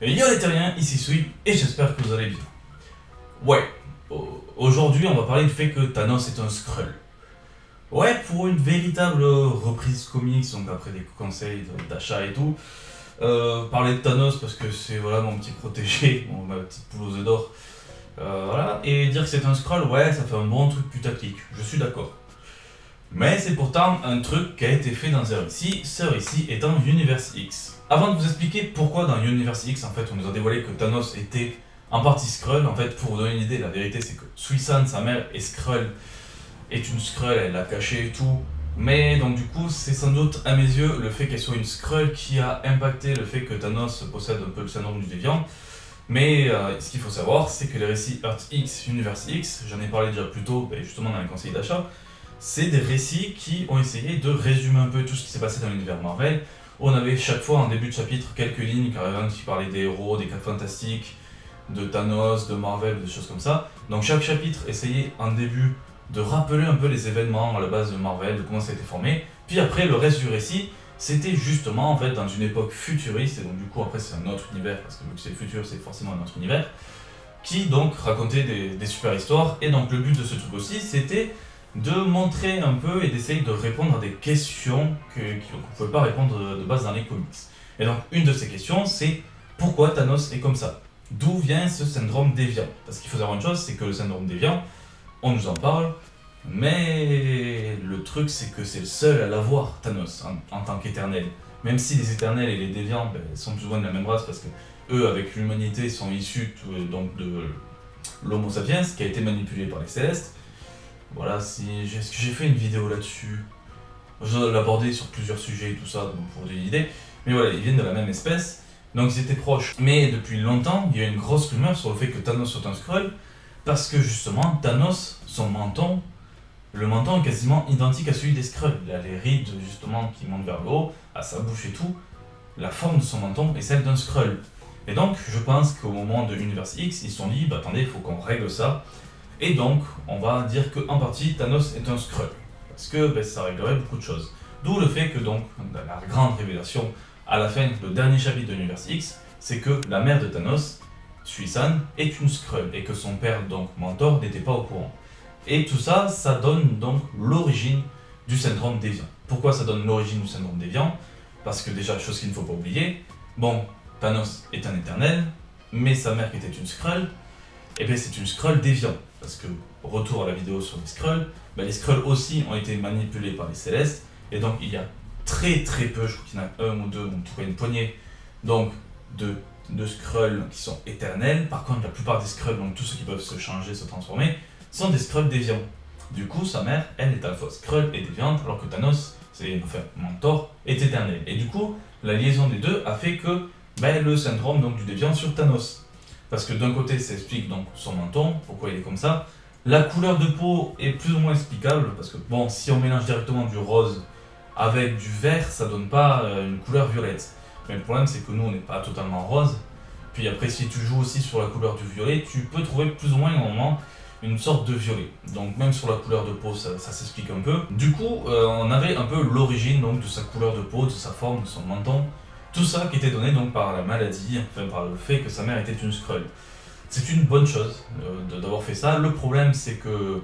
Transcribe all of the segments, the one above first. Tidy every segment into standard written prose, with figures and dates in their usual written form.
Yo les terriens, ici Sweep et j'espère que vous allez bien. Ouais, aujourd'hui on va parler du fait que Thanos est un Skrull. Ouais, pour une véritable reprise comics, donc après des conseils d'achat et tout, parler de Thanos parce que c'est voilà mon petit protégé, ma petite poule aux œufs d'or, voilà, et dire que c'est un Skrull, ouais, ça fait un bon truc putaclic, je suis d'accord. Mais c'est pourtant un truc qui a été fait dans un récit, ce récit étant Universe X. Avant de vous expliquer pourquoi dans Universe X, en fait, on nous a dévoilé que Thanos était en partie Skrull, en fait, pour vous donner une idée, la vérité c'est que Suisan, sa mère, est Skrull, est une Skrull, elle l'a caché et tout. Mais donc du coup, c'est sans doute à mes yeux le fait qu'elle soit une Skrull qui a impacté le fait que Thanos possède un peu le syndrome du déviant. Mais ce qu'il faut savoir, c'est que les récits Earth X, Universe X, j'en ai parlé déjà plus tôt, justement dans les conseils d'achat, c'est des récits qui ont essayé de résumer un peu tout ce qui s'est passé dans l'univers Marvel. On avait chaque fois en début de chapitre quelques lignes qui parlaient des héros, des 4 fantastiques, de Thanos, de Marvel, des choses comme ça. Donc chaque chapitre essayait en début de rappeler un peu les événements à la base de Marvel, de comment ça a été formé. Puis après le reste du récit, c'était justement en fait dans une époque futuriste, et donc du coup après c'est un autre univers, parce que vu que c'est le futur c'est forcément un autre univers, qui donc racontait des super histoires. Et donc le but de ce truc aussi c'était de montrer un peu et d'essayer de répondre à des questions qu'on ne pouvait pas répondre de base dans les comics. Et donc une de ces questions c'est pourquoi Thanos est comme ça? D'où vient ce syndrome déviant? Parce qu'il faut savoir une chose, c'est que le syndrome déviant, on nous en parle, mais le truc c'est que c'est le seul à l'avoir, Thanos, en tant qu'éternel. Même si les éternels et les déviants sont plus ou moins de la même race, parce que eux avec l'humanité sont issus donc de l'Homo sapiens qui a été manipulé par les Célestes. Voilà, j'ai fait une vidéo là-dessus. Je dois l'aborder sur plusieurs sujets et tout ça, donc pour des idées. Mais voilà, ils viennent de la même espèce, donc ils étaient proches. Mais depuis longtemps, il y a une grosse rumeur sur le fait que Thanos soit un Skrull, parce que justement, Thanos, son menton, le menton est quasiment identique à celui des Skrulls. Il a les rides justement qui montent vers le haut, à sa bouche et tout. La forme de son menton est celle d'un Skrull. Et donc, je pense qu'au moment de Universe X, ils se sont dit, bah attendez, il faut qu'on règle ça. Et donc, on va dire qu'en partie, Thanos est un Skrull. Parce que ça réglerait beaucoup de choses. D'où le fait que donc, la grande révélation à la fin, le dernier chapitre de l'Universe X, c'est que la mère de Thanos, Suisan, est une Skrull. Et que son père, donc Mentor, n'était pas au courant. Et tout ça, ça donne donc l'origine du syndrome déviant. Pourquoi ça donne l'origine du syndrome déviant? Parce que déjà, chose qu'il ne faut pas oublier, bon, Thanos est un éternel, mais sa mère qui était une Skrull, et bien c'est une Skrull déviant. Parce que, retour à la vidéo sur les Skrulls, les Skrulls aussi ont été manipulés par les Célestes, et donc il y a très peu, je crois qu'il y en a un ou deux, en tout cas une poignée, donc de Skrulls qui sont éternels. Par contre, la plupart des Skrulls, donc tous ceux qui peuvent se changer, se transformer, sont des Skrulls déviants. Du coup, sa mère, elle est à la fois Skrull et déviante, alors que Thanos, Mentor, est éternel. Et du coup, la liaison des deux a fait que le syndrome donc, du déviant sur Thanos. Parce que d'un côté, ça explique donc son menton, pourquoi il est comme ça. La couleur de peau est plus ou moins explicable, parce que bon, si on mélange directement du rose avec du vert, ça donne pas une couleur violette. Mais le problème, c'est que nous, on n'est pas totalement rose. Puis après, si tu joues aussi sur la couleur du violet, tu peux trouver plus ou moins, au moment, une sorte de violet. Donc même sur la couleur de peau, ça s'explique un peu. Du coup, on avait un peu l'origine de sa couleur de peau, de sa forme, de son menton. Tout ça qui était donné donc par la maladie, enfin par le fait que sa mère était une Skrull. C'est une bonne chose d'avoir fait ça. Le problème c'est que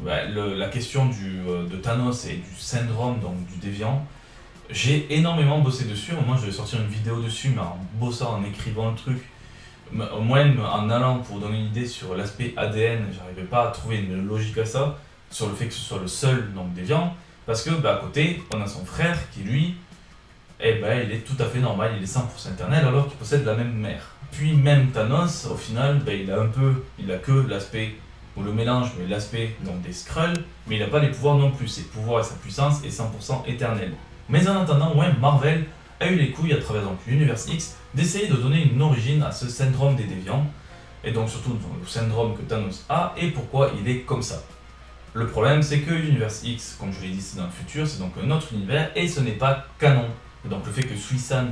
la question de Thanos et du syndrome donc, du déviant, j'ai énormément bossé dessus. Moi je vais sortir une vidéo dessus, mais en bossant, en écrivant le truc, au moins en allant pour donner une idée sur l'aspect ADN, j'arrivais pas à trouver une logique à ça, sur le fait que ce soit le seul donc, déviant, parce que à côté on a son frère qui lui, il est tout à fait normal, il est 100% éternel alors qu'il possède la même mère. Puis même Thanos, au final, il a que l'aspect, ou le mélange, mais l'aspect des Skrulls, mais il n'a pas les pouvoirs non plus. Ses pouvoirs et sa puissance est 100% éternel. Mais en attendant, Marvel a eu les couilles à travers l'Univers X d'essayer de donner une origine à ce syndrome des déviants, et donc surtout le syndrome que Thanos a et pourquoi il est comme ça. Le problème c'est que Univers X, comme je l'ai dit, c'est dans le futur, c'est donc un autre univers et ce n'est pas canon. Et donc le fait que Suisan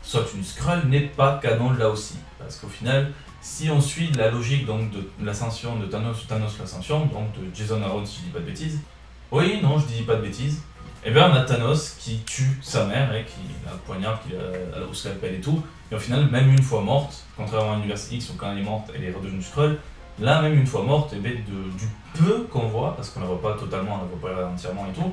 soit une Skrull n'est pas canon là aussi. Parce qu'au final, si on suit la logique donc, de l'ascension de Thanos l'ascension, donc de Jason Aaron si je dis pas de bêtises. Oui, non, je dis pas de bêtises. Et bien on a Thanos qui tue sa mère, et qui a le poignard, qui a au scalpel et tout, et au final, même une fois morte, contrairement à l'univers X où quand elle est morte, elle est redevenue Skrull, là, même une fois morte, et bien du peu qu'on voit, parce qu'on la voit pas totalement, on la voit pas entièrement et tout,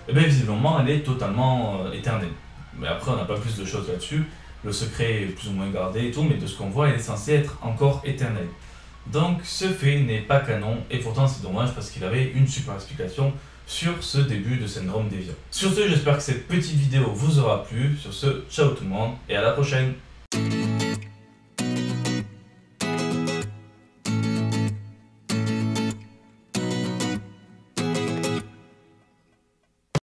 et bien visiblement elle est totalement éternelle. Mais après on n'a pas plus de choses là-dessus, le secret est plus ou moins gardé et tout, mais de ce qu'on voit, elle est censée être encore éternelle. Donc ce fait n'est pas canon, et pourtant c'est dommage parce qu'il avait une super explication sur ce début de syndrome déviant. Sur ce, j'espère que cette petite vidéo vous aura plu. Sur ce, ciao tout le monde, et à la prochaine.